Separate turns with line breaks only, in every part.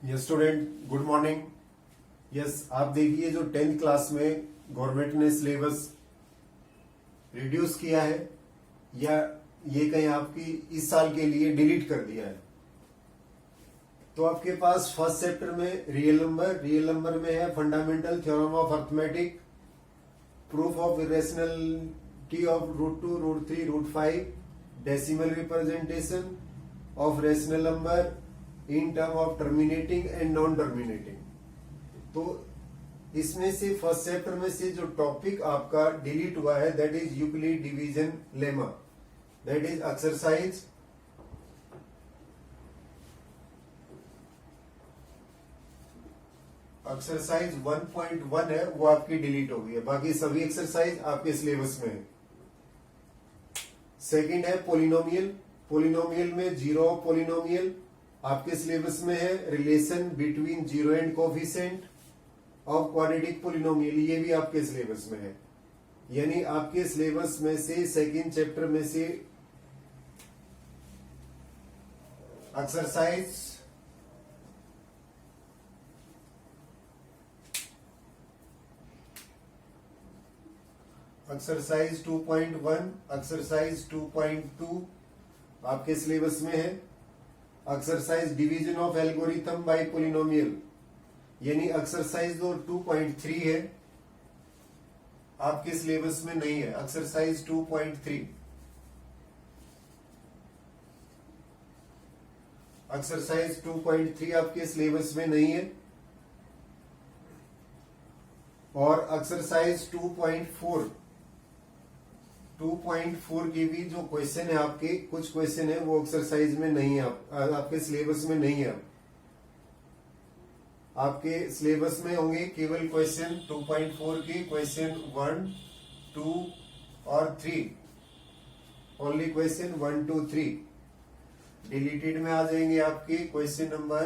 Yes student, good morning. Yes, आप देखिए जो 10th क्लास में गवर्नमेंट ने सिलेबस रिड्यूस किया है या ये कहीं आपकी इस साल के लिए डिलीट कर दिया है। तो आपके पास फर्स्ट चैप्टर में रियल नंबर में है fundamental theorem of arithmetic, proof of irrationality of √2, √3, √5, decimal representation of rational number in term of terminating and non terminating. तो इसमें से फर्स्ट चैप्टर में से जो टॉपिक आपका डिलीट हुआ है that is Euclid division lemma, that is exercise exercise 1.1 है, वो आपकी डिलीट हो गई है। बाकी सभी एक्सरसाइज आपके सिलेबस में है। सेकंड है पोलिनोमियल में जीरो ऑफ पोलिनोमियल आपके सिलेबस में है। Relation between zero and coefficient of quadratic polynomial, ये भी आपके सिलेबस में है। यानी आपके सिलेबस में से सेकंड चैप्टर में से एक्सरसाइज 2.1, एक्सरसाइज 2.2 आपके सिलेबस में है। Exercise division of algorithm by polynomial, यानी एक्सरसाइज 2.3 है, आपके सिलेबस में नहीं है। एक्सरसाइज 2.3 एक्सरसाइज 2.3 आपके सिलेबस में नहीं है। और एक्सरसाइज 2.4 की भी जो क्वेश्चन है, आपके कुछ क्वेश्चन है वो एक्सरसाइज में नहीं है, आपके सिलेबस में नहीं है। आपके सिलेबस में होंगे केवल क्वेश्चन 2.4 के क्वेश्चन 1, 2 और 3, ओनली क्वेश्चन 1, 2, 3। डिलीटेड में आ जाएंगे आपके question number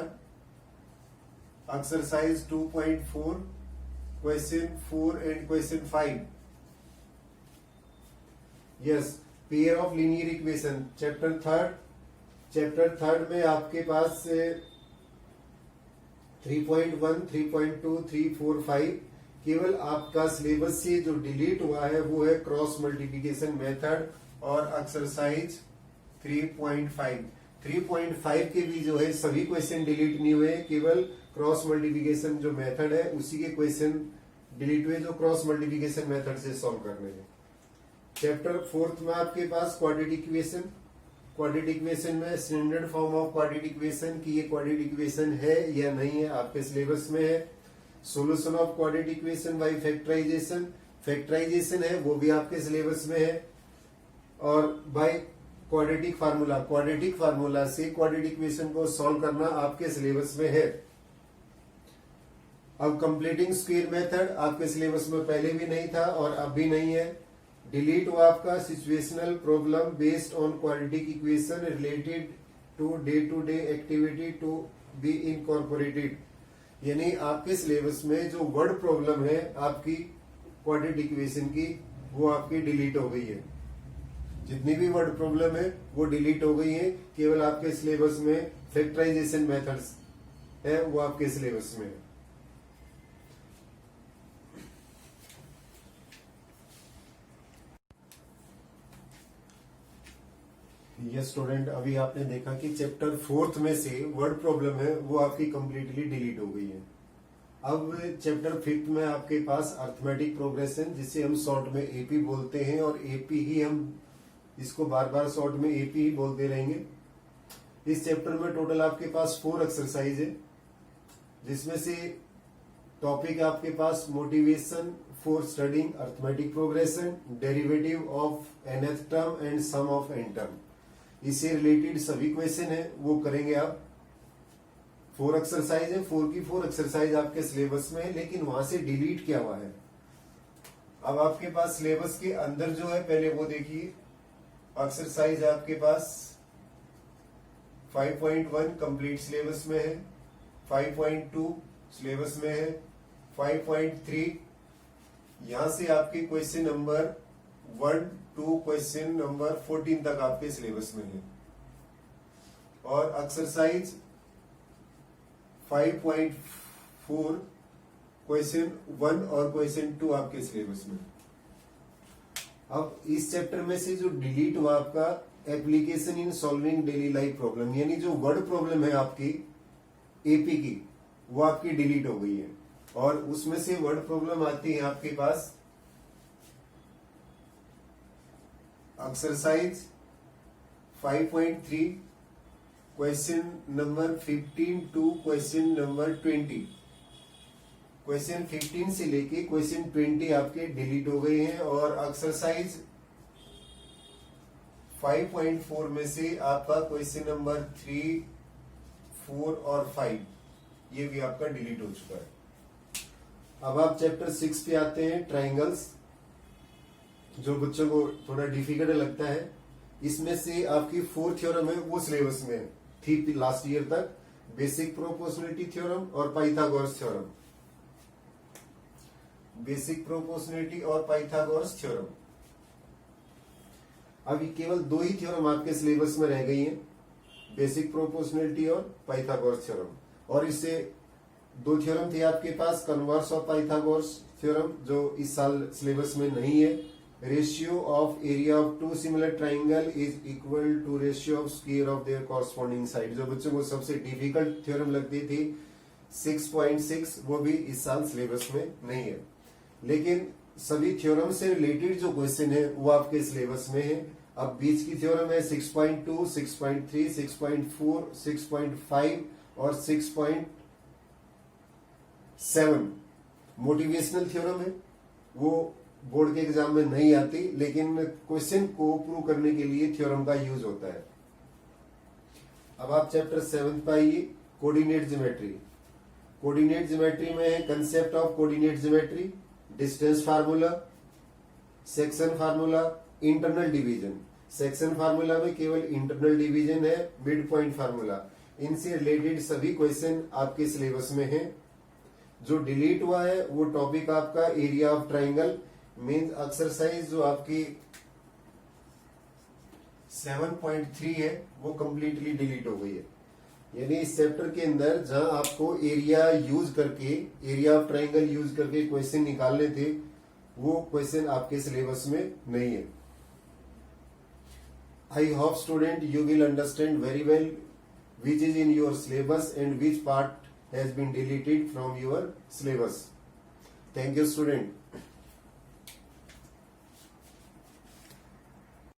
exercise 2.4, question 4 and question 5। Yes, pair of linear equation chapter third में आपके पास 3.1, 3.2, 3, 4, 5 केवल आपका सिलेबस से जो डिलीट हुआ है वो है क्रॉस मल्टीप्लिकेशन मेथड और एक्सरसाइज 3.5। 3.5 के भी जो है सभी क्वेश्चन डिलीट नहीं हुए, केवल क्रॉस मल्टीप्लिकेशन जो मेथड है उसी के क्वेश्चन डिलीट हुए जो क्रॉस मल्टीप्लिकेशन मेथड से सॉल्व करने हैं। चैप्टर 4 में आपके पास क्वाड्रेटिक इक्वेशन में standard form of quadratic equation की ये क्वाड्रेटिक इक्वेशन है या नहीं है, आपके सिलेबस में है। Solution of quadratic equation by factorisation है, वो भी आपके सिलेबस में है। और बाय क्वाड्रेटिक फार्मूला से क्वाड्रेटिक इक्वेशन को सॉल्व करना आपके सिलेबस में है। अब कंप्लीटिंग स्क्वायर मेथड आपके सिलेबस में पहले भी नहीं था और अब भी नहीं है। डिलीट हुआ आपका situational problem based on quadratic equation related to day activity to be incorporated, यानी आपके सिलेबस में जो वर्ड प्रॉब्लम है आपकी क्वाड्रेटिक इक्वेशन की वो आपकी डिलीट हो गई है। जितनी भी वर्ड प्रॉब्लम है वो डिलीट हो गई है, केवल आपके सिलेबस में फैक्टराइजेशन मेथड्स है वो आपके सिलेबस में है। यस स्टूडेंट, अभी आपने देखा कि चैप्टर 4 में से वर्ड प्रॉब्लम है वो आपकी कंप्लीटली डिलीट हो गई है। अब चैप्टर 5 में आपके पास अर्थमेटिक प्रोग्रेशन, जिसे हम शॉर्ट में एपी बोलते हैं, और एपी ही हम इसको बार बार शॉर्ट में एपी ही बोलते रहेंगे। इस चैप्टर में टोटल आपके पास 4 एक्सरसाइज है, जिसमें से टॉपिक आपके पास motivation for studying arithmetic progression, derivative of nth term and sum of n term, इससे रिलेटेड सभी क्वेश्चन है वो करेंगे आप। 4 एक्सरसाइज है, 4 की 4 एक्सरसाइज आपके सिलेबस में है, लेकिन वहां से डिलीट क्या हुआ है। अब आपके पास सिलेबस के अंदर जो है पहले वो देखिए। एक्सरसाइज आपके पास 5.1 कंप्लीट सिलेबस में है, 5.2 सिलेबस में है, 5.3 यहां से आपके question number 1 to question number 14 तक आपके सिलेबस में है। और एक्सरसाइज 5.4 क्वेश्चन 1 और क्वेश्चन 2 आपके सिलेबस में। अब इस चैप्टर में से जो डिलीट हुआ आपका application in solving daily life problem, यानी जो वर्ड प्रॉब्लम है आपकी एपी की, वो आपकी डिलीट हो गई है। और उसमें से वर्ड प्रॉब्लम आती है आपके पास exercise 5.3 question number 15 to question number 20। क्वेश्चन 15 से लेके क्वेश्चन 20 आपके डिलीट हो गए हैं। और एक्सरसाइज 5.4 में से आपका क्वेश्चन नंबर 3, 4 और 5 ये भी आपका डिलीट हो चुका है। अब आप चैप्टर 6 पे आते हैं, ट्राइंगल्स, जो बच्चों को थोड़ा डिफिकल्ट लगता है। इसमें से आपकी 4 थ्योरम है वो सिलेबस में थी लास्ट ईयर तक, बेसिक प्रोपोर्शनलिटी थ्योरम और पाइथागोरस थ्योरम। बेसिक प्रोपोर्शनलिटी और पाइथागोरस थ्योरम, अभी केवल 2 ही थ्योरम आपके सिलेबस में रह गई हैं, बेसिक प्रोपोर्शनलिटी और पाइथागोरस थ्योरम। और इससे 2 थ्योरम थे आपके पास, कन्वर्स ऑफ पाइथागोरस थ्योरम जो इस साल सिलेबस में नहीं है। Ratio of area of 2 similar triangle is equal to ratio of square of their corresponding side, जो बच्चों को सबसे डिफिकल्ट थ्योरम लगती थी 6.6, वो भी इस साल सिलेबस में नहीं है। लेकिन सभी थ्योरम से रिलेटेड जो क्वेश्चन है वो आपके सिलेबस में है। अब बीच की थ्योरम है 6.2, 6.3, 6.4, 6.5 और 6.7 मोटिवेशनल थ्योरम है, वो बोर्ड के एग्जाम में नहीं आती, लेकिन क्वेश्चन को प्रूव करने के लिए थ्योरम का यूज होता है। अब आप चैप्टर 7 पे आइए, कोऑर्डिनेट ज्योमेट्री। कोऑर्डिनेट ज्योमेट्री में concept of coordinate geometry, distance formula, section formula, internal division. Section formula में केवल इंटरनल डिवीजन है, मिड पॉइंट फार्मूला, इनसे रिलेटेड सभी क्वेश्चन आपके सिलेबस में हैं। जो डिलीट हुआ है वो टॉपिक आपका area of triangle, means exercise जो आपकी 7.3 है वो कंप्लीटली डिलीट हो गई है। यानी इस चैप्टर के अंदर जहां आपको एरिया यूज करके, एरिया ऑफ ट्राइंगल यूज करके क्वेश्चन निकालने थे, वो क्वेश्चन आपके सिलेबस में नहीं है। I hope student you will understand very well which is in your syllabus and which part has been deleted from your syllabus. Thank you, student.